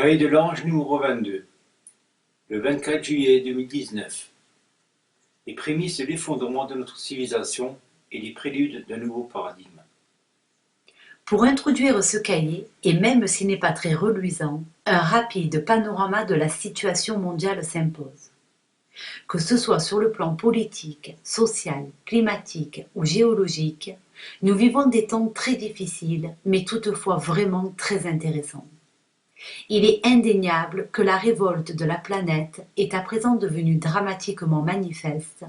Cahier de l'Ange numéro 22, le 24 juillet 2019. Les prémices de l'effondrement de notre civilisation et les préludes d'un nouveau paradigme. Pour introduire ce cahier, et même s'il n'est pas très reluisant, un rapide panorama de la situation mondiale s'impose. Que ce soit sur le plan politique, social, climatique ou géologique, nous vivons des temps très difficiles, mais toutefois vraiment très intéressants. Il est indéniable que la révolte de la planète est à présent devenue dramatiquement manifeste,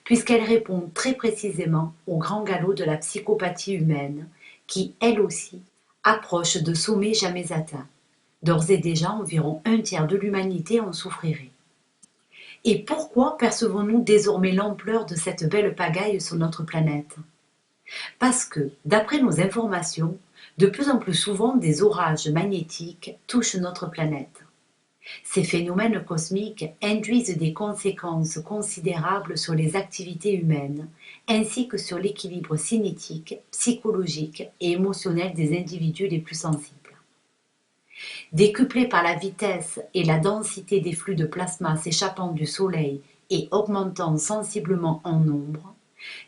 puisqu'elle répond très précisément au grand galop de la psychopathie humaine, qui, elle aussi, approche de sommets jamais atteints. D'ores et déjà, environ un tiers de l'humanité en souffrirait. Et pourquoi percevons-nous désormais l'ampleur de cette belle pagaille sur notre planète ? Parce que, d'après nos informations, de plus en plus souvent des orages magnétiques touchent notre planète. Ces phénomènes cosmiques induisent des conséquences considérables sur les activités humaines, ainsi que sur l'équilibre cinétique, psychologique et émotionnel des individus les plus sensibles. Décuplés par la vitesse et la densité des flux de plasma s'échappant du Soleil et augmentant sensiblement en nombre,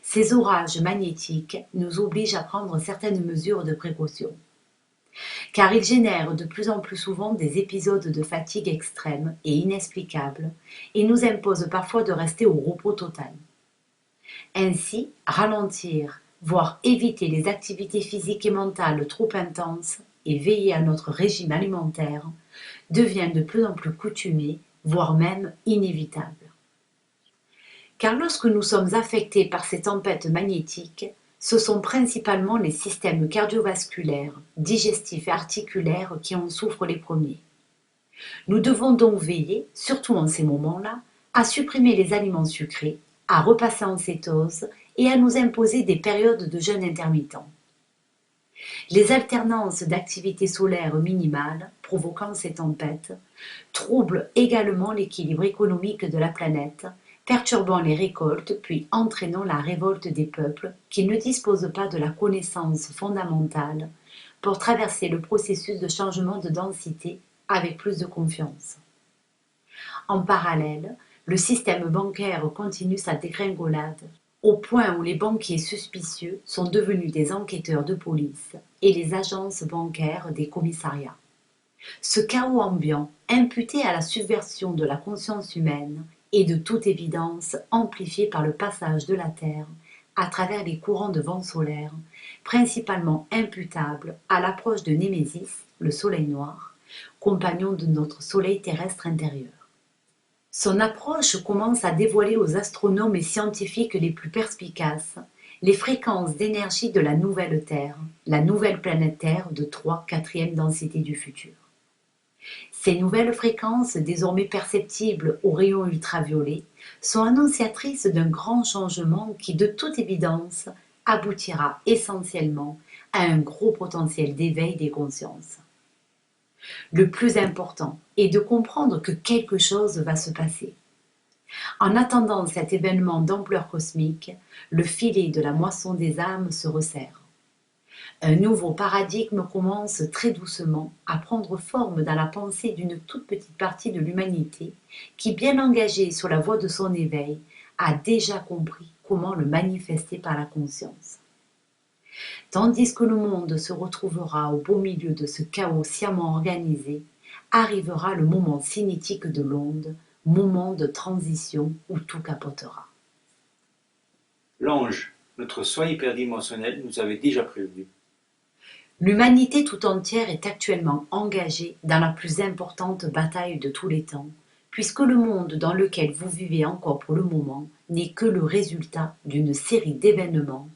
ces orages magnétiques nous obligent à prendre certaines mesures de précaution. Car ils génèrent de plus en plus souvent des épisodes de fatigue extrême et inexplicables et nous imposent parfois de rester au repos total. Ainsi, ralentir, voire éviter les activités physiques et mentales trop intenses et veiller à notre régime alimentaire devient de plus en plus coutumé, voire même inévitable. Car lorsque nous sommes affectés par ces tempêtes magnétiques, ce sont principalement les systèmes cardiovasculaires, digestifs et articulaires qui en souffrent les premiers. Nous devons donc veiller, surtout en ces moments-là, à supprimer les aliments sucrés, à repasser en cétose et à nous imposer des périodes de jeûne intermittent. Les alternances d'activités solaires minimales provoquant ces tempêtes troublent également l'équilibre économique de la planète, perturbant les récoltes puis entraînant la révolte des peuples qui ne disposent pas de la connaissance fondamentale pour traverser le processus de changement de densité avec plus de confiance. En parallèle, le système bancaire continue sa dégringolade, au point où les banquiers suspicieux sont devenus des enquêteurs de police et les agences bancaires des commissariats. Ce chaos ambiant, imputé à la subversion de la conscience humaine, est de toute évidence amplifié par le passage de la Terre à travers les courants de vent solaire, principalement imputables à l'approche de Némésis, le Soleil noir, compagnon de notre Soleil terrestre intérieur. Son approche commence à dévoiler aux astronomes et scientifiques les plus perspicaces les fréquences d'énergie de la nouvelle Terre, la nouvelle planète Terre de 3/4e densité du futur. Ces nouvelles fréquences, désormais perceptibles aux rayons ultraviolets, sont annonciatrices d'un grand changement qui, de toute évidence, aboutira essentiellement à un gros potentiel d'éveil des consciences. Le plus important est de comprendre que quelque chose va se passer. En attendant cet événement d'ampleur cosmique, le filet de la moisson des âmes se resserre. Un nouveau paradigme commence très doucement à prendre forme dans la pensée d'une toute petite partie de l'humanité qui, bien engagée sur la voie de son éveil, a déjà compris comment le manifester par la conscience. Tandis que le monde se retrouvera au beau milieu de ce chaos sciemment organisé, arrivera le moment cinétique de l'onde, moment de transition où tout capotera. L'ange, notre soi hyperdimensionnel, nous avait déjà prévenu. L'humanité tout entière est actuellement engagée dans la plus importante bataille de tous les temps, puisque le monde dans lequel vous vivez encore pour le moment n'est que le résultat d'une série d'événements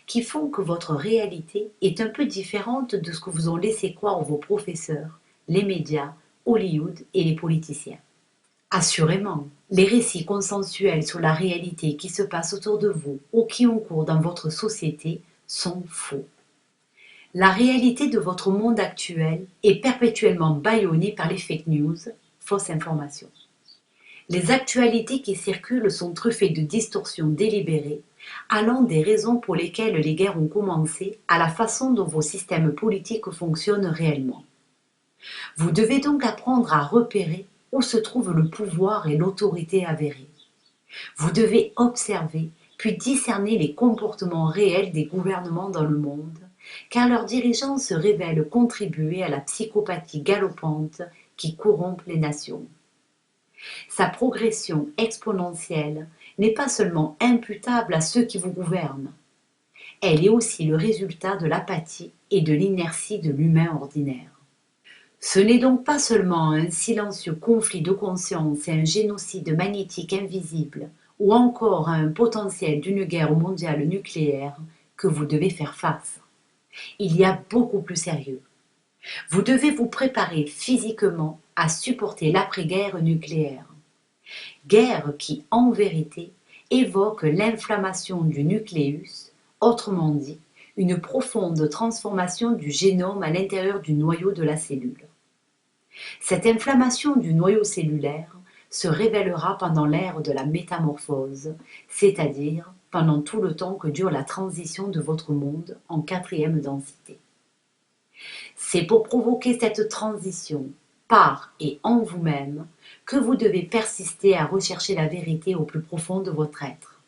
qui font que votre réalité est un peu différente de ce que vous ont laissé croire vos professeurs, les médias, Hollywood et les politiciens. Assurément, les récits consensuels sur la réalité qui se passe autour de vous ou qui ont cours dans votre société sont faux. La réalité de votre monde actuel est perpétuellement bâillonnée par les fake news, fausses informations. Les actualités qui circulent sont truffées de distorsions délibérées, allant des raisons pour lesquelles les guerres ont commencé à la façon dont vos systèmes politiques fonctionnent réellement. Vous devez donc apprendre à repérer où se trouve le pouvoir et l'autorité avérée. Vous devez observer puis discerner les comportements réels des gouvernements dans le monde, car leurs dirigeants se révèlent contribuer à la psychopathie galopante qui corrompt les nations. Sa progression exponentielle n'est pas seulement imputable à ceux qui vous gouvernent, elle est aussi le résultat de l'apathie et de l'inertie de l'humain ordinaire. Ce n'est donc pas seulement un silencieux conflit de conscience et un génocide magnétique invisible, ou encore à un potentiel d'une guerre mondiale nucléaire que vous devez faire face. Il y a beaucoup plus sérieux. Vous devez vous préparer physiquement à supporter l'après-guerre nucléaire. Guerre qui, en vérité, évoque l'inflammation du nucléus, autrement dit, une profonde transformation du génome à l'intérieur du noyau de la cellule. Cette inflammation du noyau cellulaire se révélera pendant l'ère de la métamorphose, c'est-à-dire pendant tout le temps que dure la transition de votre monde en quatrième densité. C'est pour provoquer cette transition, par et en vous-même, que vous devez persister à rechercher la vérité au plus profond de votre être.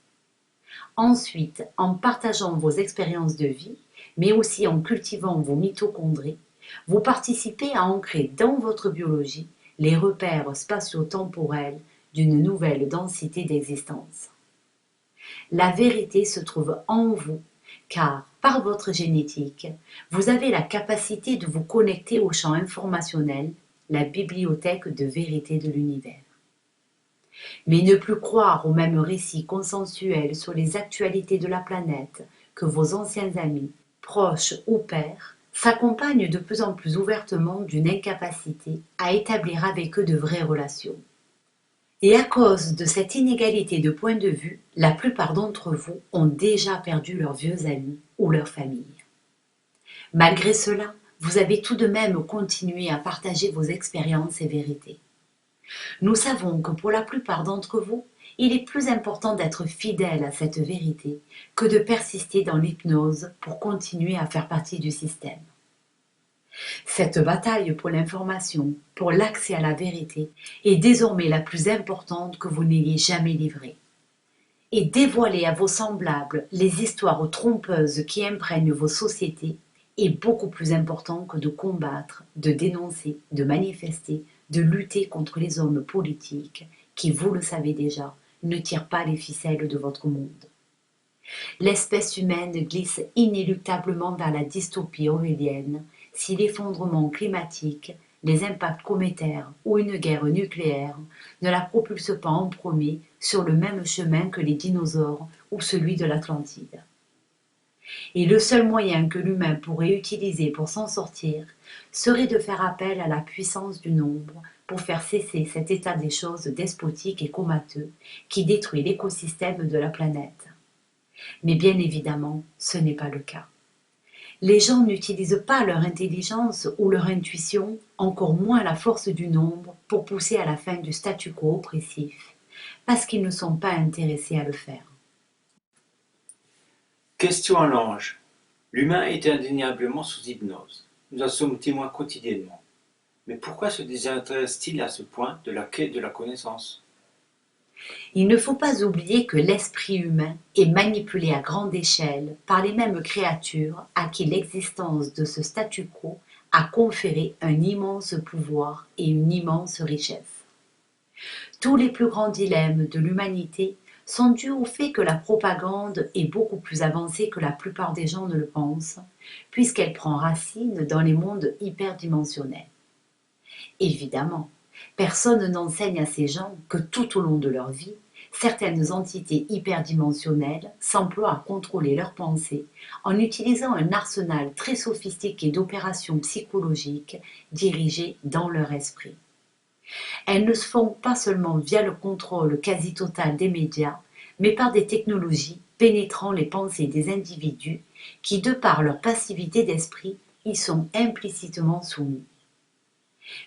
Ensuite, en partageant vos expériences de vie, mais aussi en cultivant vos mitochondries, vous participez à ancrer dans votre biologie les repères spatio-temporels d'une nouvelle densité d'existence. La vérité se trouve en vous, car, par votre génétique, vous avez la capacité de vous connecter au champ informationnel, la bibliothèque de vérité de l'univers. Mais ne plus croire aux mêmes récits consensuels sur les actualités de la planète que vos anciens amis, proches ou pairs, s'accompagne de plus en plus ouvertement d'une incapacité à établir avec eux de vraies relations. Et à cause de cette inégalité de point de vue, la plupart d'entre vous ont déjà perdu leurs vieux amis ou leur famille. Malgré cela, vous avez tout de même continué à partager vos expériences et vérités. Nous savons que pour la plupart d'entre vous, il est plus important d'être fidèle à cette vérité que de persister dans l'hypnose pour continuer à faire partie du système. Cette bataille pour l'information, pour l'accès à la vérité, est désormais la plus importante que vous n'ayez jamais livrée. Et dévoiler à vos semblables les histoires trompeuses qui imprègnent vos sociétés est beaucoup plus important que de combattre, de dénoncer, de manifester, de lutter contre les hommes politiques qui, vous le savez déjà, ne tirent pas les ficelles de votre monde. L'espèce humaine glisse inéluctablement vers la dystopie orwellienne si l'effondrement climatique, les impacts cométaires ou une guerre nucléaire ne la propulsent pas en premier sur le même chemin que les dinosaures ou celui de l'Atlantide. Et le seul moyen que l'humain pourrait utiliser pour s'en sortir serait de faire appel à la puissance du nombre pour faire cesser cet état des choses despotique et comateux qui détruit l'écosystème de la planète. Mais bien évidemment, ce n'est pas le cas. Les gens n'utilisent pas leur intelligence ou leur intuition, encore moins la force du nombre, pour pousser à la fin du statu quo oppressif, parce qu'ils ne sont pas intéressés à le faire. Question à l'ange. L'humain est indéniablement sous hypnose. Nous en sommes témoins quotidiennement. Mais pourquoi se désintéresse-t-il à ce point de la quête de la connaissance ? Il ne faut pas oublier que l'esprit humain est manipulé à grande échelle par les mêmes créatures à qui l'existence de ce statu quo a conféré un immense pouvoir et une immense richesse. Tous les plus grands dilemmes de l'humanité sont dus au fait que la propagande est beaucoup plus avancée que la plupart des gens ne le pensent, puisqu'elle prend racine dans les mondes hyperdimensionnels. Évidemment, personne n'enseigne à ces gens que tout au long de leur vie, certaines entités hyperdimensionnelles s'emploient à contrôler leurs pensées en utilisant un arsenal très sophistiqué d'opérations psychologiques dirigées dans leur esprit. Elles ne se font pas seulement via le contrôle quasi total des médias, mais par des technologies pénétrant les pensées des individus qui, de par leur passivité d'esprit, y sont implicitement soumis.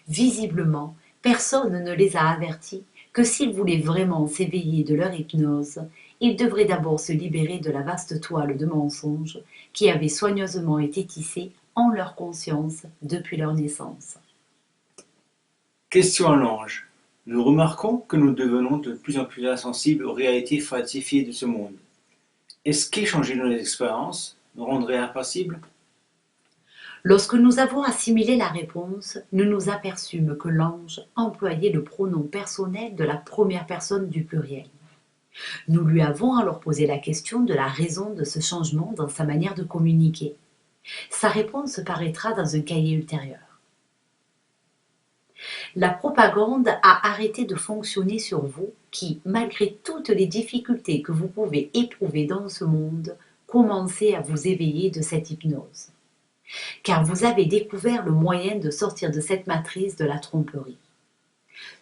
Visiblement, personne ne les a avertis que s'ils voulaient vraiment s'éveiller de leur hypnose, ils devraient d'abord se libérer de la vaste toile de mensonges qui avait soigneusement été tissée en leur conscience depuis leur naissance. Question à l'ange. Nous remarquons que nous devenons de plus en plus insensibles aux réalités falsifiées de ce monde. Est-ce qu'échanger nos expériences nous rendrait impassibles? Lorsque nous avons assimilé la réponse, nous nous aperçûmes que l'ange employait le pronom personnel de la première personne du pluriel. Nous lui avons alors posé la question de la raison de ce changement dans sa manière de communiquer. Sa réponse paraîtra dans un cahier ultérieur. La propagande a arrêté de fonctionner sur vous qui, malgré toutes les difficultés que vous pouvez éprouver dans ce monde, commencez à vous éveiller de cette hypnose. Car vous avez découvert le moyen de sortir de cette matrice de la tromperie.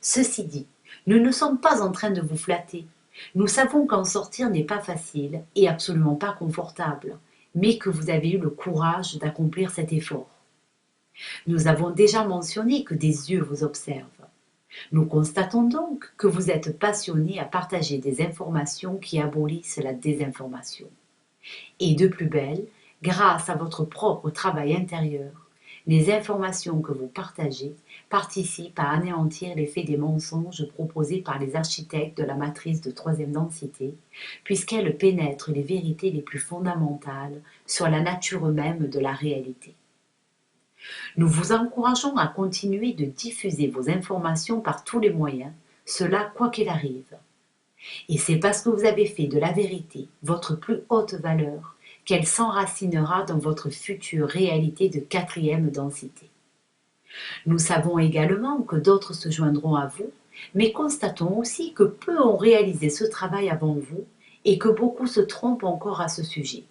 Ceci dit, nous ne sommes pas en train de vous flatter. Nous savons qu'en sortir n'est pas facile et absolument pas confortable, mais que vous avez eu le courage d'accomplir cet effort. Nous avons déjà mentionné que des yeux vous observent. Nous constatons donc que vous êtes passionné à partager des informations qui abolissent la désinformation. Et de plus belle, grâce à votre propre travail intérieur, les informations que vous partagez participent à anéantir l'effet des mensonges proposés par les architectes de la matrice de troisième densité, puisqu'elles pénètrent les vérités les plus fondamentales sur la nature même de la réalité. Nous vous encourageons à continuer de diffuser vos informations par tous les moyens, cela quoi qu'il arrive. Et c'est parce que vous avez fait de la vérité votre plus haute valeur qu'elle s'enracinera dans votre future réalité de quatrième densité. Nous savons également que d'autres se joindront à vous, mais constatons aussi que peu ont réalisé ce travail avant vous et que beaucoup se trompent encore à ce sujet.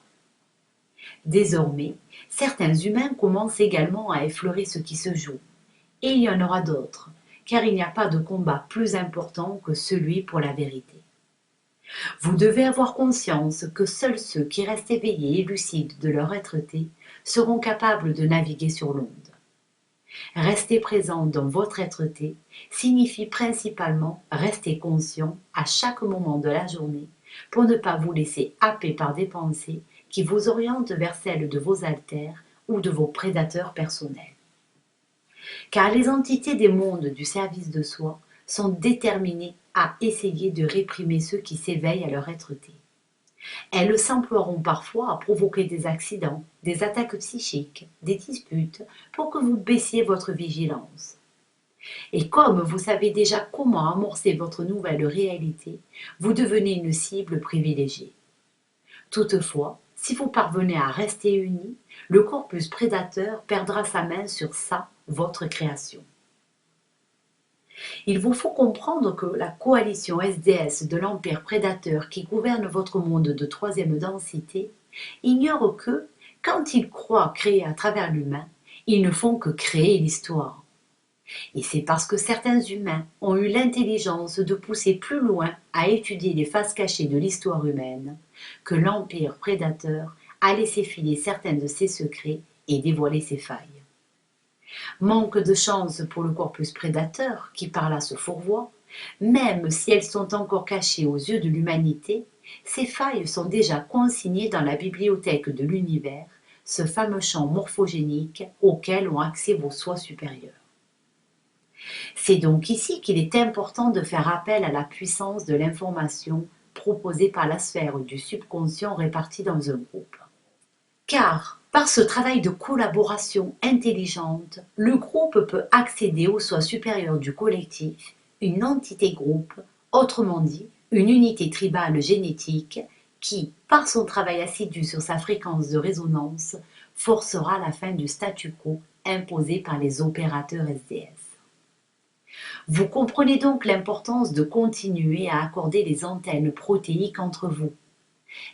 Désormais, certains humains commencent également à effleurer ce qui se joue, et il y en aura d'autres, car il n'y a pas de combat plus important que celui pour la vérité. Vous devez avoir conscience que seuls ceux qui restent éveillés et lucides de leur être-té seront capables de naviguer sur l'onde. Rester présent dans votre être-té signifie principalement rester conscient à chaque moment de la journée pour ne pas vous laisser happer par des pensées qui vous orientent vers celles de vos alters ou de vos prédateurs personnels. Car les entités des mondes du service de soi sont déterminées à essayer de réprimer ceux qui s'éveillent à leur être-té. Elles s'emploieront parfois à provoquer des accidents, des attaques psychiques, des disputes, pour que vous baissiez votre vigilance. Et comme vous savez déjà comment amorcer votre nouvelle réalité, vous devenez une cible privilégiée. Toutefois, si vous parvenez à rester unis, le corpus prédateur perdra sa main sur ça, votre création. Il vous faut comprendre que la coalition SDS de l'Empire prédateur qui gouverne votre monde de troisième densité ignore que, quand ils croient créer à travers l'humain, ils ne font que créer l'histoire. Et c'est parce que certains humains ont eu l'intelligence de pousser plus loin à étudier les faces cachées de l'histoire humaine que l'Empire prédateur a laissé filer certains de ses secrets et dévoilé ses failles. Manque de chance pour le corpus prédateur qui par là se fourvoie, même si elles sont encore cachées aux yeux de l'humanité, ces failles sont déjà consignées dans la bibliothèque de l'univers, ce fameux champ morphogénique auquel ont accès vos soi supérieurs. C'est donc ici qu'il est important de faire appel à la puissance de l'information proposée par la sphère du subconscient répartie dans un groupe. Car, par ce travail de collaboration intelligente, le groupe peut accéder au soi supérieur du collectif, une entité groupe, autrement dit, une unité tribale génétique qui, par son travail assidu sur sa fréquence de résonance, forcera la fin du statu quo imposé par les opérateurs SDS. Vous comprenez donc l'importance de continuer à accorder les antennes protéiques entre vous.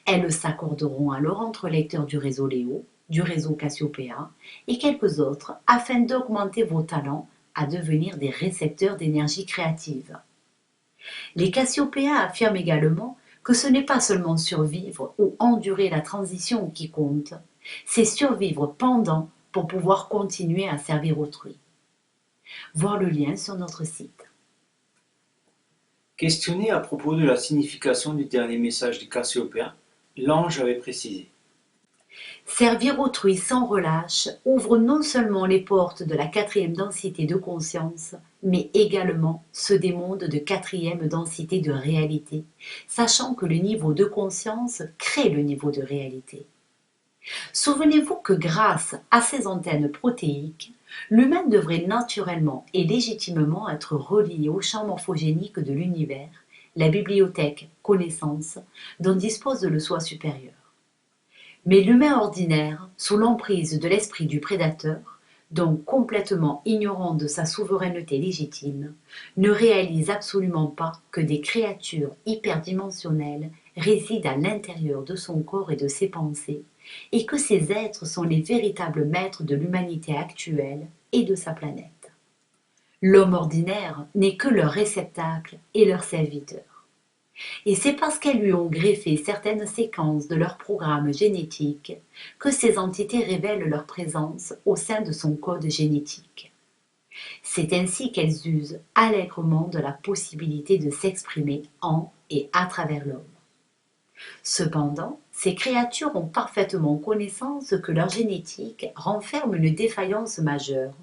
Elles s'accorderont alors entre lecteurs du réseau Léo, du réseau Cassiopéa et quelques autres afin d'augmenter vos talents à devenir des récepteurs d'énergie créative. Les Cassiopéens affirment également que ce n'est pas seulement survivre ou endurer la transition qui compte, c'est survivre pendant pour pouvoir continuer à servir autrui. Voir le lien sur notre site. Questionné à propos de la signification du dernier message des Cassiopéens, l'ange avait précisé. Servir autrui sans relâche ouvre non seulement les portes de la quatrième densité de conscience, mais également ceux des mondes de quatrième densité de réalité, sachant que le niveau de conscience crée le niveau de réalité. Souvenez-vous que grâce à ces antennes protéiques, l'humain devrait naturellement et légitimement être relié au champ morphogénique de l'univers, la bibliothèque connaissance dont dispose le soi supérieur. Mais l'humain ordinaire, sous l'emprise de l'esprit du prédateur, donc complètement ignorant de sa souveraineté légitime, ne réalise absolument pas que des créatures hyperdimensionnelles résident à l'intérieur de son corps et de ses pensées, et que ces êtres sont les véritables maîtres de l'humanité actuelle et de sa planète. L'homme ordinaire n'est que leur réceptacle et leur serviteur. Et c'est parce qu'elles lui ont greffé certaines séquences de leur programme génétique que ces entités révèlent leur présence au sein de son code génétique. C'est ainsi qu'elles usent allègrement de la possibilité de s'exprimer en et à travers l'homme. Cependant, ces créatures ont parfaitement connaissance que leur génétique renferme une défaillance majeure,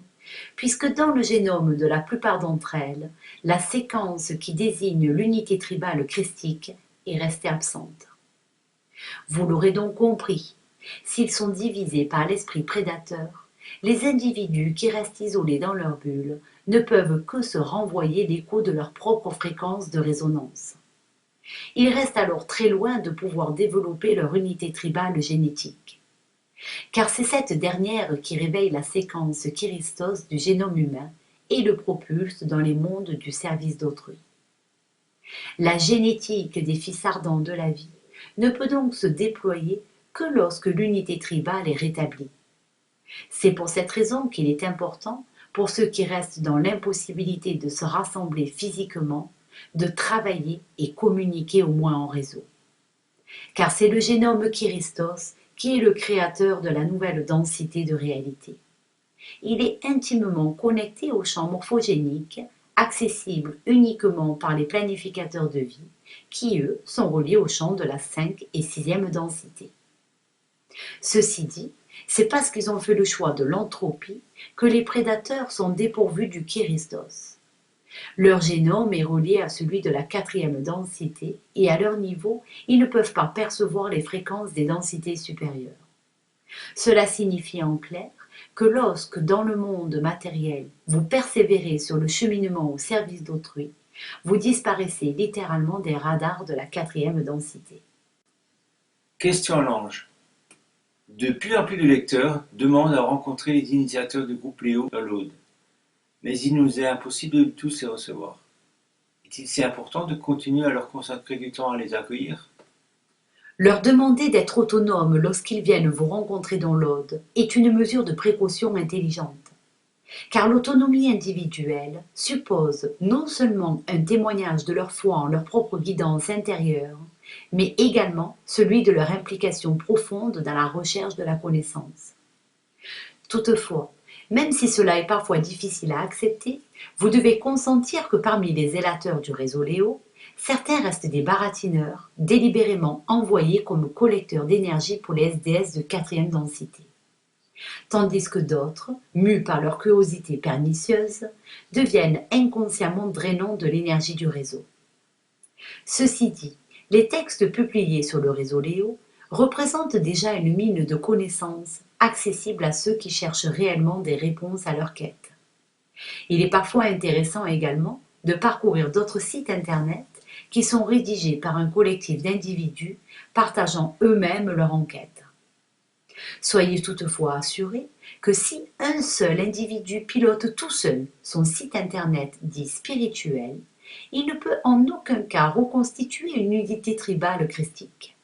puisque dans le génome de la plupart d'entre elles, la séquence qui désigne l'unité tribale christique est restée absente. Vous l'aurez donc compris, s'ils sont divisés par l'esprit prédateur, les individus qui restent isolés dans leur bulle ne peuvent que se renvoyer l'écho de leur propre fréquence de résonance. Ils restent alors très loin de pouvoir développer leur unité tribale génétique. Car c'est cette dernière qui réveille la séquence Kiristos du génome humain et le propulse dans les mondes du service d'autrui. La génétique des fils ardents de la vie ne peut donc se déployer que lorsque l'unité tribale est rétablie. C'est pour cette raison qu'il est important, pour ceux qui restent dans l'impossibilité de se rassembler physiquement, de travailler et communiquer au moins en réseau. Car c'est le génome Kiristos qui est le créateur de la nouvelle densité de réalité. Il est intimement connecté au champ morphogénique, accessible uniquement par les planificateurs de vie, qui eux sont reliés au champ de la 5 et 6e densité. Ceci dit, c'est parce qu'ils ont fait le choix de l'entropie que les prédateurs sont dépourvus du Kiristos. Leur génome est relié à celui de la 4e densité et à leur niveau, ils ne peuvent pas percevoir les fréquences des densités supérieures. Cela signifie en clair que lorsque dans le monde matériel vous persévérez sur le cheminement au service d'autrui, vous disparaissez littéralement des radars de la 4e densité. Question l'ange. De plus en plus de lecteurs demandent à rencontrer les initiateurs du groupe Léo dans l'Aude, mais il nous est impossible de tous les recevoir. Est-il si important de continuer à leur consacrer du temps à les accueillir ? Leur demander d'être autonomes lorsqu'ils viennent vous rencontrer dans l'Aude est une mesure de précaution intelligente. Car l'autonomie individuelle suppose non seulement un témoignage de leur foi en leur propre guidance intérieure, mais également celui de leur implication profonde dans la recherche de la connaissance. Toutefois, même si cela est parfois difficile à accepter, vous devez consentir que parmi les zélateurs du réseau Léo, certains restent des baratineurs, délibérément envoyés comme collecteurs d'énergie pour les SDS de 4e densité. Tandis que d'autres, mus par leur curiosité pernicieuse, deviennent inconsciemment drainants de l'énergie du réseau. Ceci dit, les textes publiés sur le réseau Léo représentent déjà une mine de connaissances accessible à ceux qui cherchent réellement des réponses à leur quête. Il est parfois intéressant également de parcourir d'autres sites internet qui sont rédigés par un collectif d'individus partageant eux-mêmes leur enquête. Soyez toutefois assurés que si un seul individu pilote tout seul son site internet dit spirituel, il ne peut en aucun cas reconstituer une unité tribale christique.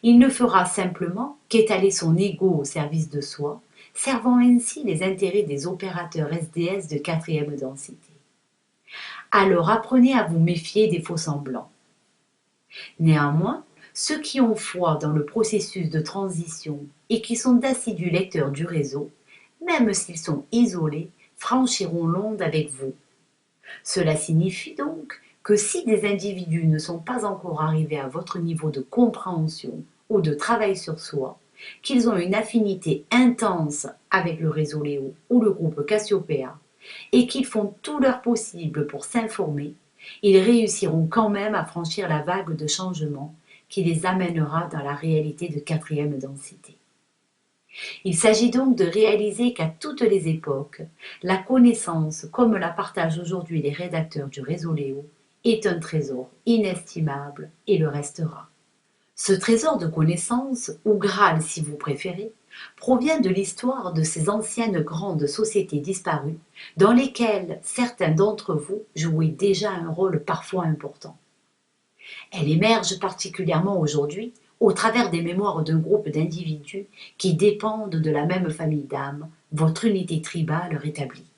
Il ne fera simplement qu'étaler son ego au service de soi, servant ainsi les intérêts des opérateurs SDS de 4e densité. Alors apprenez à vous méfier des faux-semblants. Néanmoins, ceux qui ont foi dans le processus de transition et qui sont d'assidus lecteurs du réseau, même s'ils sont isolés, franchiront l'onde avec vous. Cela signifie donc que si des individus ne sont pas encore arrivés à votre niveau de compréhension ou de travail sur soi, qu'ils ont une affinité intense avec le réseau Léo ou le groupe Cassiopéa et qu'ils font tout leur possible pour s'informer, ils réussiront quand même à franchir la vague de changement qui les amènera dans la réalité de quatrième densité. Il s'agit donc de réaliser qu'à toutes les époques, la connaissance, comme la partagent aujourd'hui les rédacteurs du réseau Léo, est un trésor inestimable et le restera. Ce trésor de connaissances, ou Graal si vous préférez, provient de l'histoire de ces anciennes grandes sociétés disparues, dans lesquelles certains d'entre vous jouaient déjà un rôle parfois important. Elle émerge particulièrement aujourd'hui au travers des mémoires d'un groupe d'individus qui dépendent de la même famille d'âmes, votre unité tribale rétablie.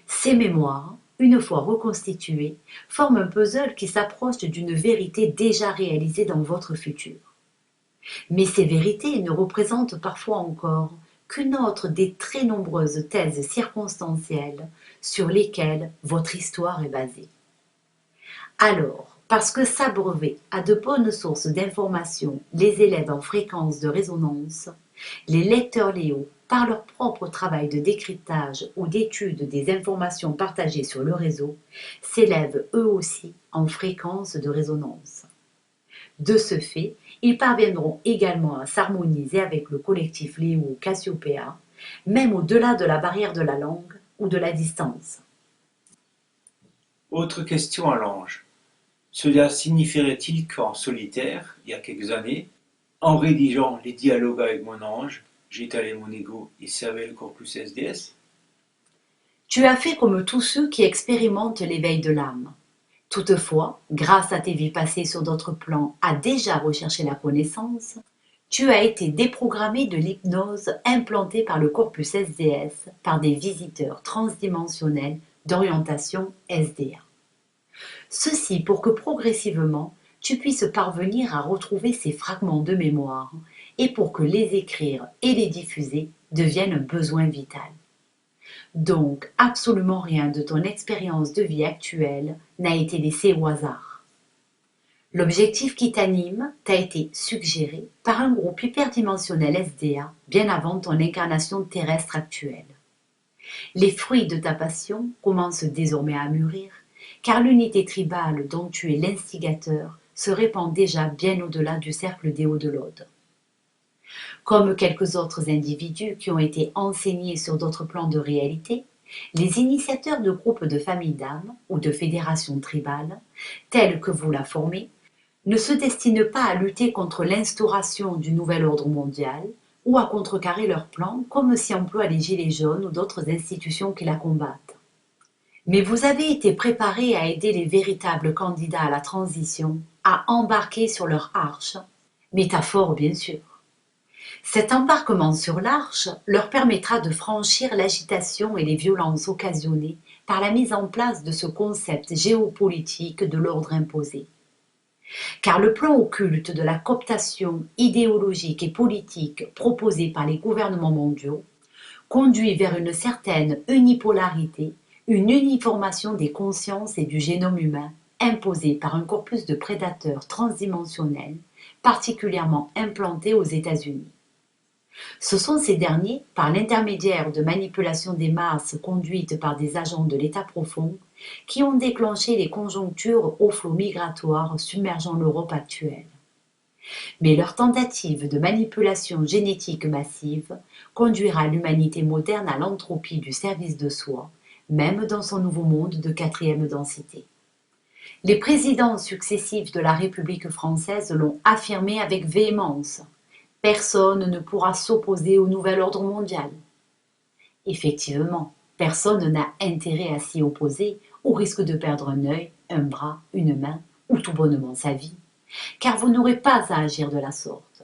Ces mémoires, une fois reconstituées, forment un puzzle qui s'approche d'une vérité déjà réalisée dans votre futur. Mais ces vérités ne représentent parfois encore qu'une autre des très nombreuses thèses circonstancielles sur lesquelles votre histoire est basée. Alors, parce que s'abreuver à de bonnes sources d'informations les élève en fréquence de résonance, les lecteurs Léo, par leur propre travail de décryptage ou d'étude des informations partagées sur le réseau, s'élèvent eux aussi en fréquence de résonance. De ce fait, ils parviendront également à s'harmoniser avec le collectif Léo Cassiopéa, même au-delà de la barrière de la langue ou de la distance. Autre question à l'ange. Cela signifierait-il qu'en solitaire, il y a quelques années, en rédigeant les dialogues avec mon ange, j'étalais mon ego et servais le corpus SDS? Tu as fait comme tous ceux qui expérimentent l'éveil de l'âme. Toutefois, grâce à tes vies passées sur d'autres plans à déjà rechercher la connaissance, tu as été déprogrammé de l'hypnose implantée par le corpus SDS par des visiteurs transdimensionnels d'orientation SDA. Ceci pour que progressivement tu puisses parvenir à retrouver ces fragments de mémoire et pour que les écrire et les diffuser devienne un besoin vital. Donc, absolument rien de ton expérience de vie actuelle n'a été laissé au hasard. L'objectif qui t'anime t'a été suggéré par un groupe hyperdimensionnel SDA bien avant ton incarnation terrestre actuelle. Les fruits de ta passion commencent désormais à mûrir, car l'unité tribale dont tu es l'instigateur se répand déjà bien au-delà du cercle des Hauts-de-l'Aude. Comme quelques autres individus qui ont été enseignés sur d'autres plans de réalité, les initiateurs de groupes de familles d'âmes ou de fédérations tribales, telles que vous la formez, ne se destinent pas à lutter contre l'instauration du nouvel ordre mondial ou à contrecarrer leur plan comme s'y emploient les Gilets jaunes ou d'autres institutions qui la combattent. Mais vous avez été préparés à aider les véritables candidats à la transition à embarquer sur leur arche, métaphore bien sûr. Cet embarquement sur l'arche leur permettra de franchir l'agitation et les violences occasionnées par la mise en place de ce concept géopolitique de l'ordre imposé. Car le plan occulte de la cooptation idéologique et politique proposé par les gouvernements mondiaux conduit vers une certaine unipolarité, une uniformation des consciences et du génome humain imposée par un corpus de prédateurs transdimensionnels particulièrement implantés aux États-Unis. Ce sont ces derniers, par l'intermédiaire de manipulations des masses conduites par des agents de l'État profond, qui ont déclenché les conjonctures au flot migratoire submergeant l'Europe actuelle. Mais leur tentative de manipulation génétique massive conduira l'humanité moderne à l'entropie du service de soi, même dans son nouveau monde de quatrième densité. Les présidents successifs de la République française l'ont affirmé avec véhémence. Personne ne pourra s'opposer au nouvel ordre mondial. Effectivement, personne n'a intérêt à s'y opposer au risque de perdre un œil, un bras, une main ou tout bonnement sa vie, car vous n'aurez pas à agir de la sorte.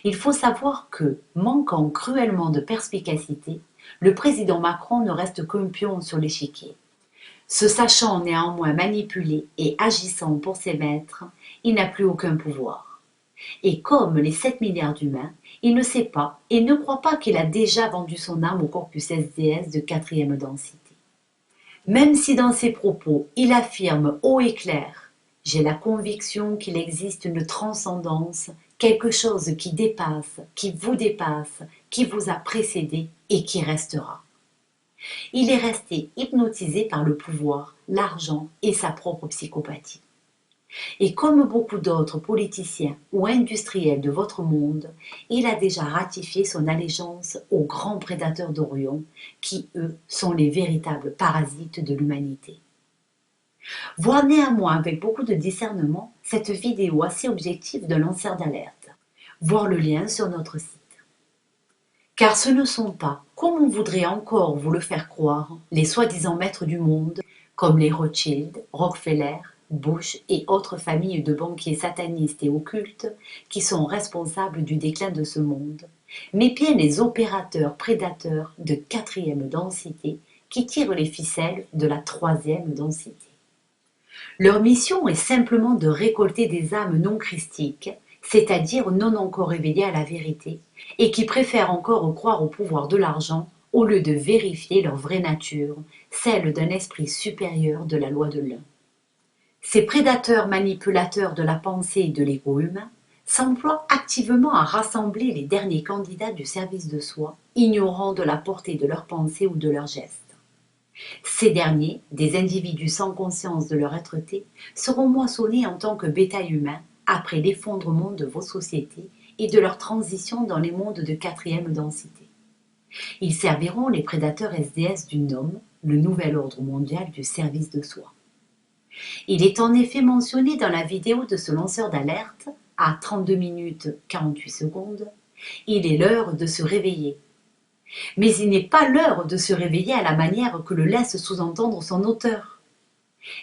Il faut savoir que, manquant cruellement de perspicacité, le président Macron ne reste qu'un pion sur l'échiquier. Se sachant néanmoins manipulé et agissant pour ses maîtres, il n'a plus aucun pouvoir. Et comme les 7 milliards d'humains, il ne sait pas et ne croit pas qu'il a déjà vendu son âme au corpus SDS de quatrième densité. Même si dans ses propos, il affirme haut et clair « J'ai la conviction qu'il existe une transcendance quelque chose qui dépasse, qui vous a précédé et qui restera. Il est resté hypnotisé par le pouvoir, l'argent et sa propre psychopathie. Et comme beaucoup d'autres politiciens ou industriels de votre monde, il a déjà ratifié son allégeance aux grands prédateurs d'Orion, qui, eux, sont les véritables parasites de l'humanité. Voir néanmoins avec beaucoup de discernement cette vidéo assez objective de lanceur d'alerte. Voir le lien sur notre site. Car ce ne sont pas, comme on voudrait encore vous le faire croire, les soi-disant maîtres du monde, comme les Rothschild, Rockefeller, Bush et autres familles de banquiers satanistes et occultes qui sont responsables du déclin de ce monde, mais bien les opérateurs prédateurs de quatrième densité qui tirent les ficelles de la troisième densité. Leur mission est simplement de récolter des âmes non christiques, c'est-à-dire non encore éveillées à la vérité, et qui préfèrent encore croire au pouvoir de l'argent au lieu de vérifier leur vraie nature, celle d'un esprit supérieur de la loi de l'un. Ces prédateurs manipulateurs de la pensée et de l'ego humain s'emploient activement à rassembler les derniers candidats du service de soi, ignorant de la portée de leurs pensées ou de leurs gestes. Ces derniers, des individus sans conscience de leur être-té, seront moissonnés en tant que bétail humain après l'effondrement de vos sociétés et de leur transition dans les mondes de quatrième densité. Ils serviront les prédateurs SDS du NOM, le nouvel ordre mondial du service de soi. Il est en effet mentionné dans la vidéo de ce lanceur d'alerte, à 32 minutes 48 secondes, il est l'heure de se réveiller. Mais il n'est pas l'heure de se réveiller à la manière que le laisse sous-entendre son auteur.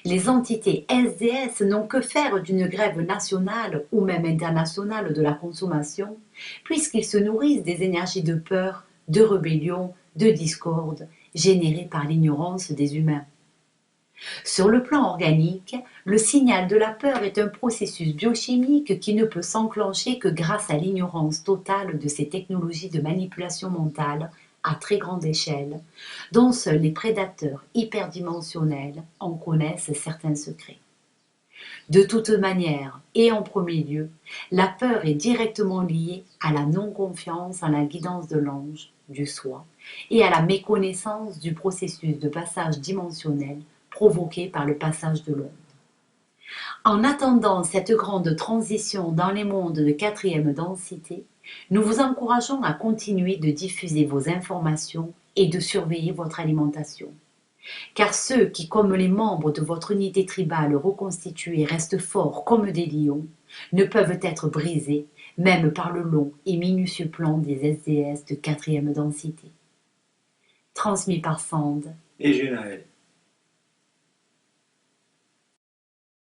Les entités SDS n'ont que faire d'une grève nationale ou même internationale de la consommation, puisqu'ils se nourrissent des énergies de peur, de rébellion, de discorde, générées par l'ignorance des humains. Sur le plan organique, le signal de la peur est un processus biochimique qui ne peut s'enclencher que grâce à l'ignorance totale de ces technologies de manipulation mentale à très grande échelle, dont seuls les prédateurs hyperdimensionnels en connaissent certains secrets. De toute manière, et en premier lieu, la peur est directement liée à la non-confiance en la guidance de l'ange, du soi, et à la méconnaissance du processus de passage dimensionnel provoqué par le passage de l'onde. En attendant cette grande transition dans les mondes de quatrième densité, nous vous encourageons à continuer de diffuser vos informations et de surveiller votre alimentation. Car ceux qui, comme les membres de votre unité tribale reconstituée, restent forts comme des lions, ne peuvent être brisés, même par le long et minutieux plan des SDS de quatrième densité. Transmis par Sand et Genaël.